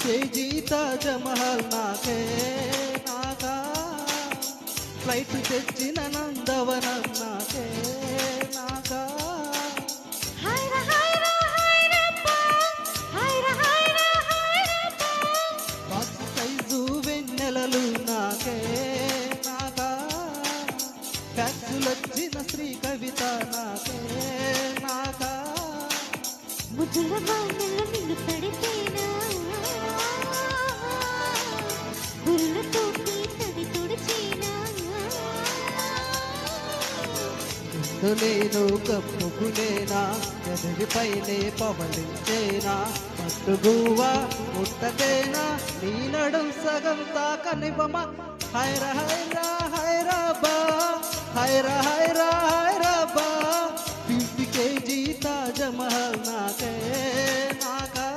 KG Taj Mahal నాకే నాకా flight తెచ్చిన నందవనం నాకే నాకా బాక్స్ సైజు వెన్నెలలు నాకే నాకా ఫ్యాక్సులొచ్చిన శ్రీ కవిత నాకే నాకా ముద్దుల వానల నిన్ను తడితేనా బుర్రతోటి తడి తుడిచేనా నేను కప్పుకునేనా ఎదురిపైనే పవలించేనా పట్టుగువా ముట్టకేనా నీ నడుం సగం తాకనివ్వమా హైరా హైరా హైరా బా హైరా హైరా హైరా